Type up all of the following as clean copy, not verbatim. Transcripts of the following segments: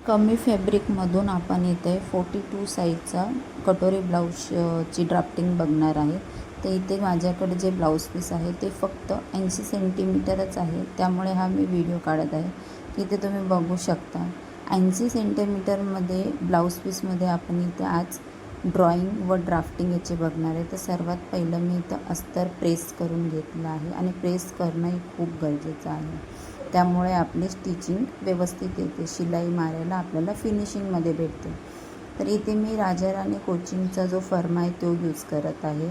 कमी फॅब्रिकमधून आपण इथे 42 साईजचा कटोरी ब्लाऊजची ड्राफ्टिंग बघणार आहे. तर इथे माझ्याकडे जे ब्लाऊज पीस आहे ते फक्त 80 सेंटीमीटरच आहे, त्यामुळे हा मी व्हिडिओ काढत आहे. इथे तुम्ही बघू शकता 80 सेंटीमीटरमध्ये ब्लाऊज पीसमध्ये आपण इथे आज ड्रॉईंग व ड्राफ्टिंग याचे बघणार आहे. तर सर्वात पहिलं मी इथं अस्तर प्रेस करून घेतलं आहे आणि प्रेस करणंही खूप गरजेचं आहे. त्यामुळे आपली स्टिचिंग व्यवस्थित येते, शिलाई मारायला आपल्याला फिनिशिंगमध्ये भेटते. तर इथे मी राजा राणी कोचिंगचा जो फर्मा आहे तो यूज करत आहे,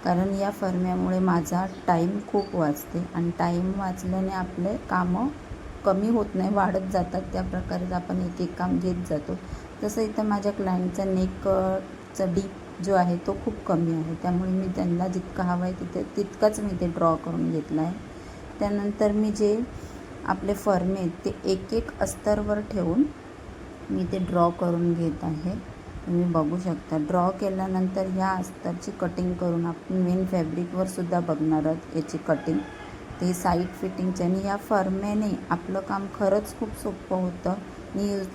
कारण या फर्म्यामुळे माझा टाईम खूप वाचते आणि टाईम वाचल्याने आपले कामं कमी होत नाही, वाढत जातात. त्या प्रकारे आपण एक एक काम घेत जातो. तसं इथं माझ्या क्लायंटचा नेकचा डीप जो आहे तो खूप कमी आहे, त्यामुळे मी त्यांना जितका हवा आहे तितकाच मी ते ड्रॉ करून घेतला आहे. त्यानंतर मी जे आपले फर्मे आहेत ते एक एक अस्तरवर ठेवून मी ते ड्रॉ करून घेत आहे. तुम्ही बघू शकता. ड्रॉ केल्यानंतर ह्या अस्तरची कटिंग करून आपण मेन फॅब्रिकवर सुद्धा बघणार आहोत याची कटिंग. ते साईड फिटिंगचे आणि या फर्मेने आपलं काम खरंच खूप सोपं होतं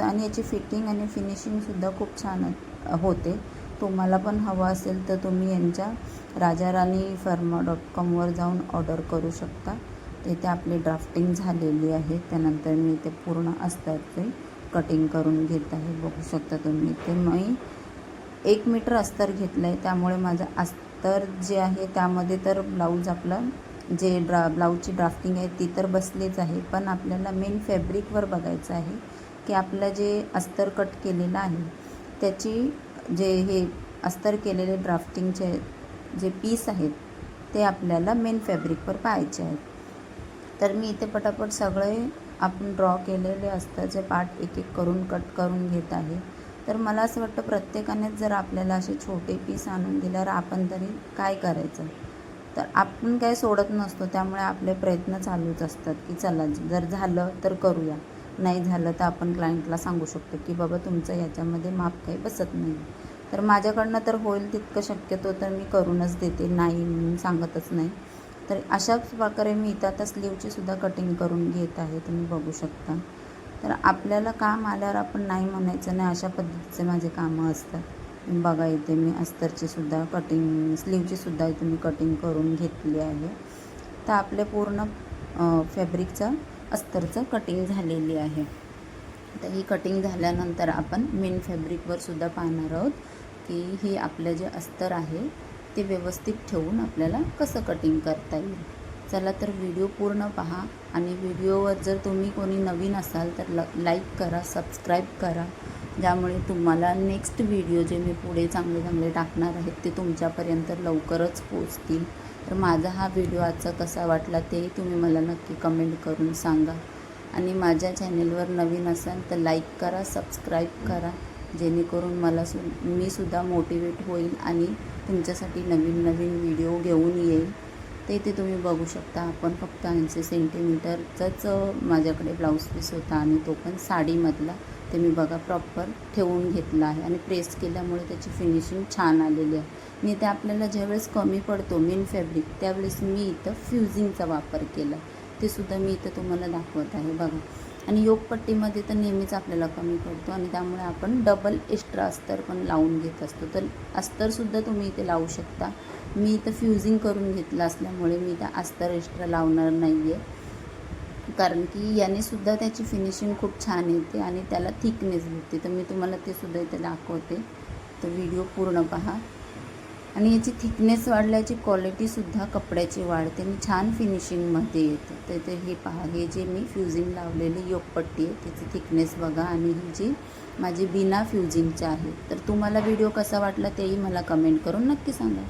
आणि याची फिटिंग आणि फिनिशिंगसुद्धा खूप छान होते. तुम्हाला पण हवं असेल तर तुम्ही यांच्या rajaranifirma.com जाऊन ऑर्डर करू शकता. इथे आपली ड्राफ्टिंग झालेली आहे. त्यानंतर मी इथे पूर्ण अस्तरचे कटिंग करून घेत आहे. बघू शकता तुम्ही. इथे मी 1 मीटर अस्तर घेतलं आहे, त्यामुळे माझं अस्तर जे आहे त्यामध्ये तर ब्लाऊज आपला जे ब्लाऊजची ड्राफ्टिंग आहे ती तर बसलीच आहे, पण आपल्याला मेन फॅब्रिकवर बघायचं आहे की आपलं जे अस्तर कट केलेलं आहे त्याची जे हे अस्तर केलेले ड्राफ्टिंगचे जे पीस आहेत ते आपल्याला मेन फॅब्रिकवर पाहायचे आहेत. तर मी इथे पटापट सगळे आपण ड्रॉ केलेले अस्ताचे पार्ट एक एक करून कट करून घेत आहे. तर मला असं वाटतं प्रत्येकानेच जर आपल्याला असे छोटे पीस आणून दिल्यावर आपण तरी काय करायचं, तर आपण काय सोडत नसतो. त्यामुळे आपले प्रयत्न चालूच असतात की चला जर झालं तर करूया, नाही झालं तर आपण क्लायंटला सांगू शकतो की बाबा तुमचं ह्याच्यामध्ये माप काही बसत नाही. तर माझ्याकडनं तर होईल तितकं शक्यतो तर मी करूनच देते, नाही म्हणून सांगतच नाही. तर अशाच प्रकारे मी इथं आता स्लीवचीसुद्धा कटिंग करून घेत आहे. तुम्ही बघू शकता. तर आपल्याला काम आल्यावर आपण नाही म्हणायचं नाही, अशा पद्धतीचे माझे कामं असतात. बघा इथे मी अस्तरचीसुद्धा कटिंग, स्लीवचीसुद्धा इथे मी कटिंग करून घेतली आहे. तर आपले पूर्ण फॅब्रिकचं अस्तरचं कटिंग झालेली आहे. तर ही कटिंग झाल्यानंतर आपण मेन फॅब्रिकवर सुद्धा पाहणार आहोत की ही आपलं जे अस्तर आहे ते व्यवस्थित ठेवून आपल्याला कसं कटिंग करता येईल. चला तर व्हिडिओ पूर्ण पहा आणि व्हिडिओवर जर तुम्ही कोणी नवीन असाल तर लाईक करा, सबस्क्राईब करा, ज्यामुळे तुम्हाला नेक्स्ट व्हिडिओ जे मी पुढे चांगले चांगले टाकणार आहेत ते तुमच्यापर्यंत लवकरच पोचतील. तर माझा हा व्हिडिओ आजचा कसा वाटला तेही तुम्ही मला नक्की कमेंट करून सांगा. आणि माझ्या चॅनेलवर नवीन असाल तर लाईक करा, सबस्क्राईब करा, जेणेकरून मी सुद्धा मोटिवेट होईल आणि तुमच्यासाठी नवीन नवीन व्हिडिओ घेऊन येईल. तर इथे तुम्ही बघू शकता आपण फक्त 80 सेंटीमीटरचाच माझ्याकडे ब्लाऊज पीस होता आणि तो पण साडीमधला. ते मी बघा प्रॉपर ठेवून घेतला आहे आणि प्रेस केल्यामुळे त्याची फिनिशिंग छान आलेली आहे. मी इथे आपल्याला ज्यावेळेस कमी पडतो मेन फॅब्रिक त्यावेळेस मी इथं फ्युजिंगचा वापर केला, ते सुद्धा मी इथं तुम्हाला दाखवत आहे बघा. आणि योगपट्टीमध्ये तर नेहमीच आपल्याला कमी पडतो आणि त्यामुळे आपण डबल एक्स्ट्रा अस्तर पण लावून घेत असतो. तर अस्तरसुद्धा तुम्ही इथे लावू शकता. मी इथं फ्युजिंग करून घेतलं असल्यामुळे मी इथं अस्तर एक्स्ट्रा लावणार नाही आहे, कारण की यानेसुद्धा त्याची फिनिशिंग खूप छान येते आणि त्याला थिकनेस भेटते. तर मी तुम्हाला ते सुद्धा इथे दाखवते. तर व्हिडिओ पूर्ण पहा. आणि याची थिकनेस वाढल्याची क्वालिटीसुद्धा कपड्याची वाढते आणि छान फिनिशिंगमध्ये येते. तर ते हे पहा, हे जे मी फ्युजिंग लावलेली योगपट्टी आहे त्याची थिकनेस बघा आणि ही जी माझी बिना फ्युजिंगची आहे. तर तुम्हाला व्हिडिओ कसा वाटला तेही मला कमेंट करून नक्की सांगा.